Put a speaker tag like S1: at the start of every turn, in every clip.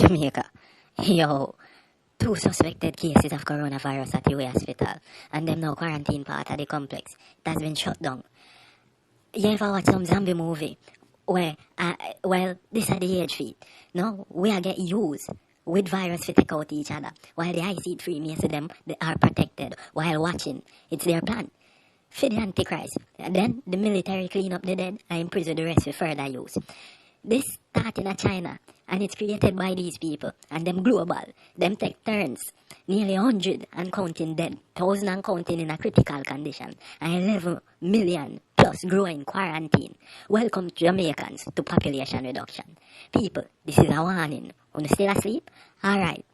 S1: Jamaica. Yo, two suspected cases of coronavirus at UA Hospital, and them now quarantine part of the complex. It has been shut down. You ever watch some zombie movie where, well, this are the age feed. No, we are get used with virus to take out each other, while the IC free means them they are protected while watching. It's their plan. For the Antichrist. And then the military clean up the dead and imprison the rest for further use. This started in China, and it's created by these people, and them global. Them take turns. Nearly 100 and counting dead, 1,000 and counting in a critical condition, and 11 million plus growing quarantine. Welcome Jamaicans to population reduction. People, this is a warning. When you still asleep? Alright.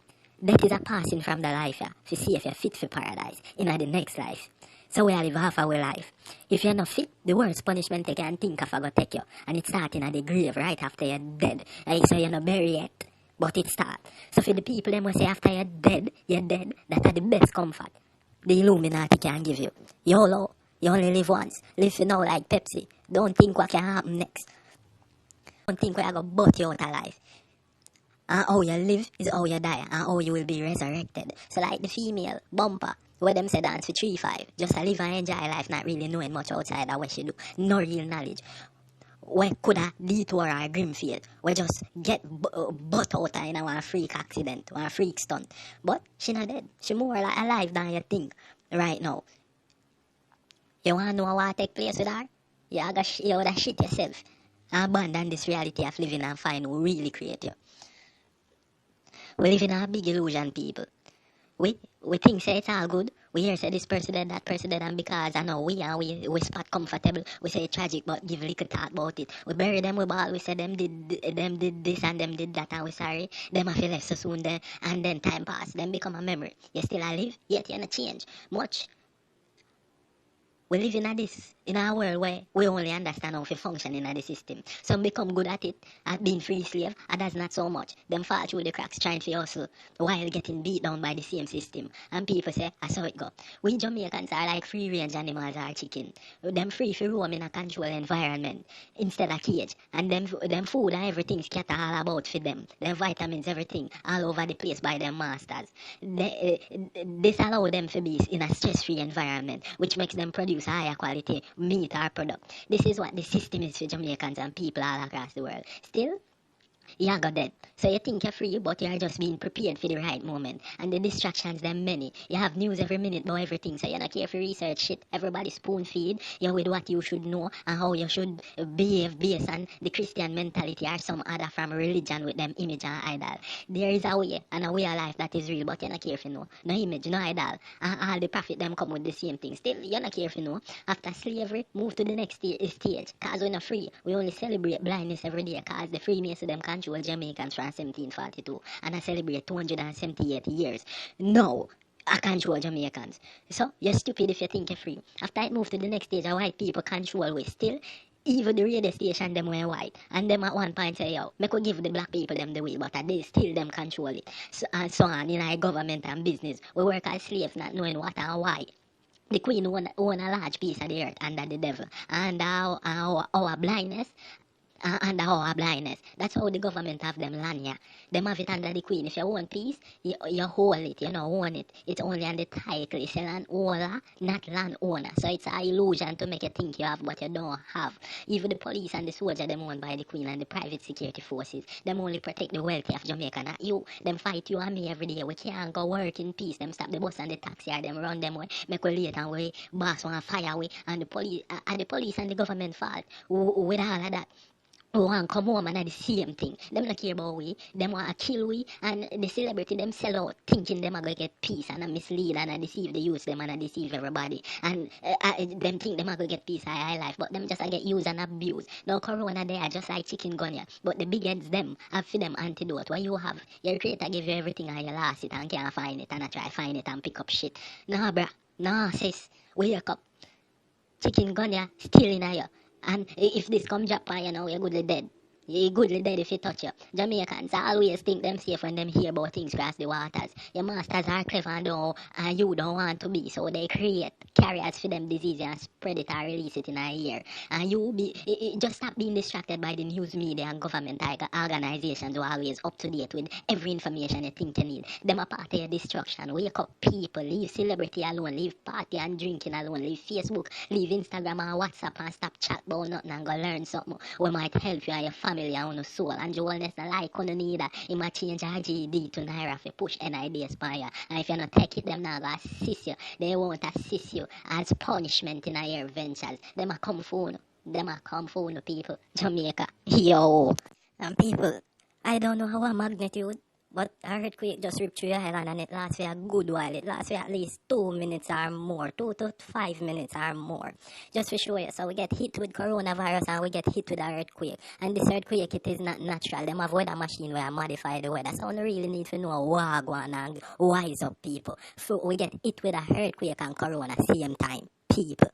S1: That is a passing from the life here, to see if you're fit for paradise in the next life. So we live half our life. If you're not fit, the worst punishment they can think of are going to take you. And it starts in the grave right after you're dead. So you're not buried yet, but it starts. So for the people them will say after you're dead, that are the best comfort the Illuminati can give you. YOLO, you only live once. Live for now like Pepsi. Don't think what can happen next. Don't think we're going to butt you out alive. And how you live is how you die, and how you will be resurrected. So like the female bumper, where them say dance for 3-5, just to live and enjoy life, not really knowing much outside of what she do. No real knowledge. Where could a detour or Grimfield, where just get butt out in a freak accident, or a freak stunt. But she not dead. She more like alive than you think right now. You want to know what take place with her? You gotta shit yourself. And abandon this reality of living and find who really create you. We live in a big illusion, people. We think say it's all good. We hear say this person, that person, and because I know we spot comfortable. We say it's tragic, but give little thought about it. We bury them with ball. We say them did this and them did that, and we sorry. Them have left so soon then, and then time pass. Them become a memory. You still alive, yet you not change much. We live in a world where we only understand how to function in the system. Some become good at it, at being free slave, others not so much. Them fall through the cracks trying to hustle while getting beat down by the same system. And people say, I saw it go. We Jamaicans are like free range animals or chicken. Them free for roam in a controlled environment instead of cage. And them food and everything scatter all about for them. Them vitamins, everything, all over the place by them masters. This allow them to be in a stress-free environment, which makes them produce higher quality meat or product. This is what the system is for Jamaicans and people all across the world. Still, you got dead. So you think you're free, but you're just being prepared for the right moment. And the distractions, them many. You have news every minute about everything, so you don't care for research shit. Everybody spoon feed you with what you should know and how you should behave based on the Christian mentality or some other from religion with them image and idol. There is a way and a way of life that is real, but you don't care for know. No image, no idol. And all the prophet them come with the same thing. Still, you don't care for know. After slavery, move to the next stage. Cause we're not free. We only celebrate blindness every day. Cause the Freemasons them control Jamaicans from 1742 and I celebrate 278 years. No, I control Jamaicans. So, you're stupid if you think you're free. After it moved to the next stage, white people control we still. Even the radio station them were white. And them at one point say, yo, me could give the black people them the way, but they still them control it. So, and so on in our government and business. We work as slaves not knowing what and why. The queen own a large piece of the earth under the devil. And our blindness under our blindness. That's how the government have them land here. Them have it under the queen. If you want peace, you hold it. You don't own it. It's only on the title. It's a land owner, not land owner. So it's an illusion to make you think you have what you don't have. Even the police and the soldier, them owned by the queen and the private security forces. Them only protect the wealthy of Jamaica, not you. Them fight you and me every day. We can't go work in peace. Them stop the bus and the taxi or them run them way. Make we late and we boss one fire away. And the police and the government fault with all of that. Who want come home and the same thing. Them not care about we. Them want to kill we. And the celebrity them sell out thinking them are going to get peace and mislead and deceive the youth them and deceive everybody. And them think them are going to get peace and high life. But them just get used and abused. Now corona they are just like chicken gun. But the big heads them have for them antidote. What you have, your creator give you everything and you lost it and can't find it and I try find it and pick up shit. Nah bruh. Nah sis. Wake up. Chicken gun still in here. And if this come Japan, you know, you're good dead. You goodly dead if you touch you. Jamaicans always think them safe when them hear about things cross the waters. Your masters are clever and you don't want to be, so they create carriers for them disease and spread it and release it in a year. And you just stop being distracted by the news media and government organizations who are always up to date with every information you think you need. Them a part of your destruction. Wake up people, leave celebrity alone, leave party and drinking alone, leave Facebook, leave Instagram and WhatsApp and stop chat about nothing and go learn something we might help you and your family and your soul. And the wellness not like on need that. You might change your GD to Naira if push any ideas by you. And if you not take it, them now go assist you. They won't assist you as punishment in your ventures. Them a come for you. Them a come for you, people. Jamaica. Yo. And people, I don't know how a magnitude, but a earthquake just ripped through your island and it lasts for a good while. It lasts for at least 2 minutes or more, 2 to 5 minutes or more. Just to show you, so we get hit with coronavirus and we get hit with an earthquake. And this earthquake, it is not natural. Them have weather machine where I modify the weather. So we really need to know what going and wise up people. So we get hit with an earthquake and corona same time, people.